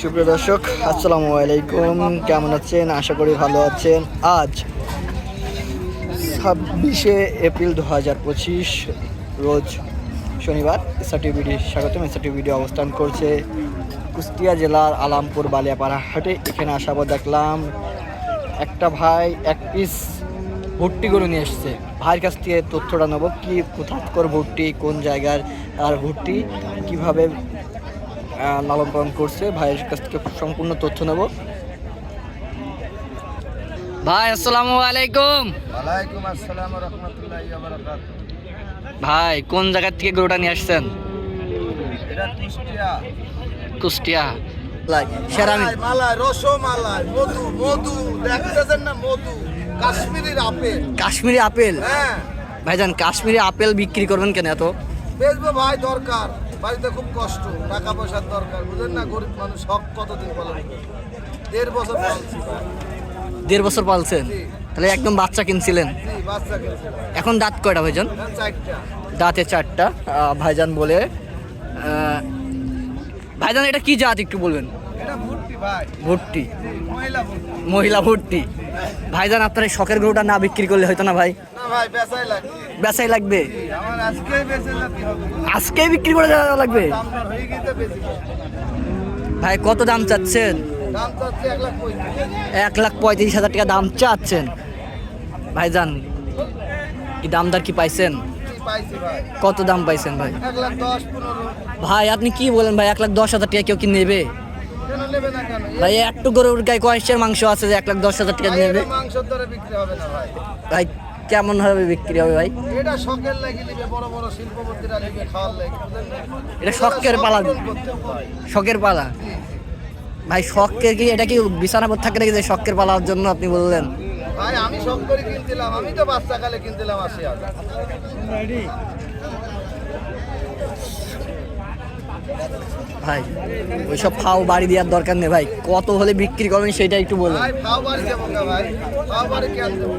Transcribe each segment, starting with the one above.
সুপ্রিয় দর্শক, আসসালামু আলাইকুম। কেমন আছেন? আশা করি ভালো আছেন। আজ 26শে এপ্রিল 2025 রোজ শনিবার। এসআরটিভিডি স্বাগতম। এসআরটিভিডি অবস্থান করছে কুষ্টিয়া জেলার আলামপুর বালিয়াপাড়া হাটে। এখানে আসার পর দেখলাম একটা ভাই এক পিস ভুট্টি গরু নিয়ে এসছে। ভাইয়ের কাছ থেকে তথ্যটা নেবো, কি কোথাকার ভুট্টি, কোন জায়গার আর ভুট্টি কীভাবে লালন পালন করছে। ভাইয়ের কাছ থেকে সম্পূর্ণ তথ্য নেব। ভাই আসসালামু আলাইকুম। ওয়ালাইকুম আসসালাম ওয়া রাহমাতুল্লাহি ওয়া বারাকাতুহু। ভাই কোন জায়গা থেকে গরুটা নিয়ে আসছেন? এটা কুষ্টিয়া। কুষ্টিয়া সেরামি মালাই, রসমালাই, মধু মধু দেখতেছেন না, মধু, কাশ্মীরি আপেল। কাশ্মীরি আপেল? হ্যাঁ ভাইজান, কাশ্মীরি আপেল বিক্রি করবেন কেন এত? বেচবো ভাই, দরকার। বাড়িতে খুব কষ্ট, টাকা পয়সার দরকার, বুঝলেন না। গরিব মানুষ, সব কতদিন পালন করবে। 1.5 বছর পালছি ভাই। 1.5 বছর পালছেন? জি। তাহলে একদম বাচ্চা কিনছিলেন। জি, বাচ্চা কিনছি। এখন দাঁত কয়টা ভাইজান? 4টা দাঁতে 4টা। ভাইজান বলে ভাইজান এটা কি জাত একটু বলবেন? এটা ভুট্টি ভাই। ভুট্টি? জি, মহিলা ভুট্টি। মহিলা ভুট্টি। ভাইজান আপনার এই শখের গরুটা না বিক্রি করলে হয়তো না ভাই? না ভাই, বেচাই লাগে। বেচাই লাগবে? জি, আমার আজকেই বেচে যেতে হবে। আজকেই বিক্রি করে দেওয়া লাগবে? দামটা হয়ে গেছে বেশি। ভাই কত দাম চাচ্ছেন? দাম চাচ্ছে 1,35,000। 1,35,000 টাকা দাম চাচ্ছেন। ভাইজান কি দামদার কি পাইছেন? পাইছি ভাই। কত দাম পাইছেন ভাই? 1,10,15। ভাই আপনি কি বলেন ভাই, 1,10,000 টাকা কেউ কি নেবে? কেন নেবে না কেন? ভাই একটু গরুর গায়ে কয়েকশের মাংস আছে যে 1,10,000 টাকা নেবে? মাংসের দরে বিক্রি হবে না ভাই। ভাই কেমন ভাবে বিক্রি হবে ভাই? এটা শখের লাগি নিবে, বড় বড় শিল্পপতিরা নিবে খাওয়ার লাগি, বুঝলেন না? এটা শখের পালা? শখের পালা? ভাই শখের কি এটা কি বিছানাপত্র থাকে নাকি যে শখের পালার জন্য আপনি বললেন? ভাই আমি শখ করে কিনছিলাম, আমি তো বাচ্চা কালে কিনছিলাম 80,000। ভাই ওইসব খাও বাড়ি দেওয়ার দরকার নেই ভাই, কত হলে বিক্রি করবেন সেটা একটু বলুন। ভাই খাও বাড়ি যাবো না ভাই, খাও বাড়ি কেন দেবো?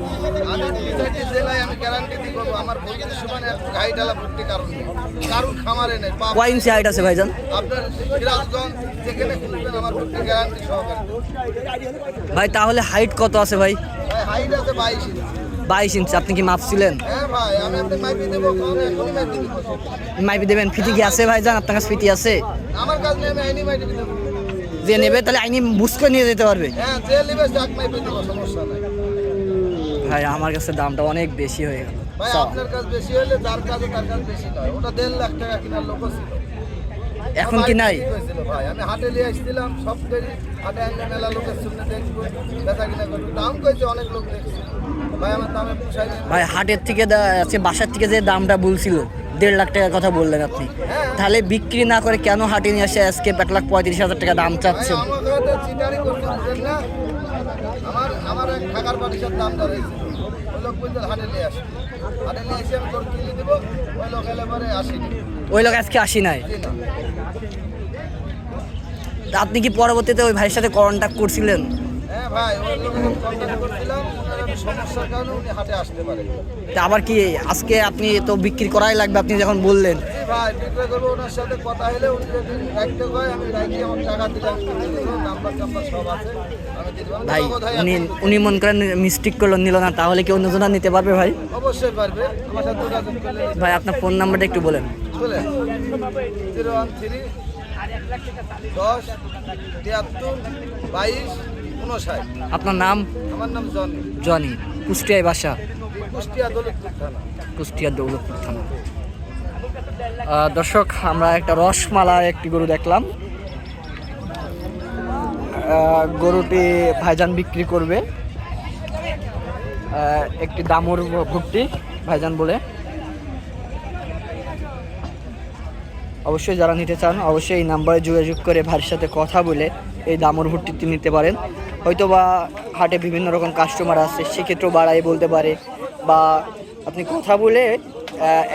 আমি 2-4টি জেলায় আমি গ্যারান্টি দিয়ে করবো, আমার ভুট্টি সমানে গাই ডালা ভুট্টি কারণ নেই, কারণ খামারে নেই। কয় ইঞ্চি হাইট আছে ভাইজান? আপনার সিরাজগঞ্জ যেখানে খুঁজবেন আমার ভুট্টি গ্যারান্টি সহকারে। ভাই তাহলে হাইট কত আছে ভাই? ভাই হাইট আছে 22 ইঞ্চি। 22 ইঞ্চি? আপনি কি মাপছিলেন? হ্যাঁ ভাই, আমি আপনি মাইপি দেবো, কারণ এখনই মাইপি দেবো। মাইপি দেবেন? ফিটি কি আছে ভাইজান আপনার কাছে? ফিটি আছে? আমার কাছে নেই, আমি আইনি মাইপি দেবো। যে নেবে তাহলে আইনি বুঝ করে নিয়ে যেতে পারবে? হ্যাঁ, যে নেবে ডাক মাইপি দেবো, সমস্যা নাই। ভাই আমার কাছে দামটা অনেক বেশি হয়ে গেল। ভাই আপনার কাছে বেশি হলে যার কাছে তার কাছে বেশি নয়, ওটা 1.5 লাখ টাকা কেনার লোক ছিল। এখন কি নাই? ভাই আমি হাটে নিয়ে আসছিলাম, সব দেরি হাটে আনলে মেলা লোকের সামনে দেখবো, বেচা কিনা করবো। দাম কইছে অনেক লোক দেখছে ভাই, আমার দামে পোষায় না। ভাই হাটের থেকে বাসার থেকে যে দামটা বলছিল 1.5 লাখ টাকার কথা বললেন আপনি, তাহলে বিক্রি না করে কেন হাটে নিয়ে আসে আজকে 1,35,000 টাকা দাম ভাই চাচ্ছেন? আমার কাছে চিটারি করতে বুঝেন না। আমার এক ঢাকার বাড়ির দাম দাঁড়িয়েছে, ওই লোক বলতে হাটে নিয়ে আসে, হাটে নিয়ে এসে আমি তোর কিনে দেবো, ওই লোক এলে পরে আসিনি। ওই লোক আজকে আসি নাই? জি না। তা আপনি কি পরবর্তীতে ওই ভাইয়ের সাথে কন্ট্যাক্ট করছিলেন? হ্যাঁ ভাই, ওই লোকের কন্ট্যাক্ট করছিলাম, ওনার আমি সমস্যার কারণে উনি হাটে আসতে পারে। তা আবার কি আজকে আপনি তো বিক্রি করাই লাগবে আপনি যখন বললেন? জি ভাই, বিক্রয় করবো, ওনার সাথে কথা হলে উনি যদি রাখতে হয়, আমি রাখি, আমার টাকা দিলাম, নাম্বার টাম্বার সব আছে, আমি দিয়ে দেবো। ভাই উনি মন করেন মিস্টেক করলো, নিল না, তাহলে কি অন্যজনা নিতে পারবে ভাই? অবশ্যই পারবে, আমার সাথে যোগাযোগ করলে। ভাই আপনার ফোন নাম্বারটা একটু বলেন। বলে 013 10 73 22 59। আপনার নাম? আমার নাম জনি। জনি। কুষ্টিয়ায় বাসা? কুষ্টিয়া দৌলতপুর থানা। কুষ্টিয়া দৌলতপুর থানা। দর্শক আমরা একটা রসমালা একটি গরু দেখলাম। গরুটি ভাইজান বিক্রি করবে, একটি দামুর ভুট্টি ভাইজান বলে। অবশ্যই যারা নিতে চান অবশ্যই এই নাম্বারে যোগাযোগ করে ভাইয়ের সাথে কথা বলে এই দামুর ভুট্টিটি নিতে পারেন। হয়তো বা হাটে বিভিন্ন রকম কাস্টমার আছে, সেক্ষেত্রেও বাড়াই বলতে পারে, বা আপনি কথা বলে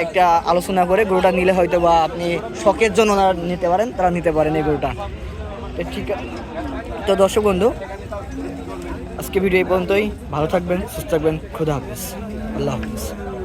একটা আলোচনা করে গরুটা নিলে হয়তো বা আপনি শখের জন্য নিতে পারেন, তারা নিতে পারেন এই গরুটা। তো ঠিক তো দর্শক বন্ধু, আজকে ভিডিও এই পর্যন্তই। ভালো থাকবেন, সুস্থ থাকবেন, খুদা হাফেজ, আল্লাহ হাফেজ।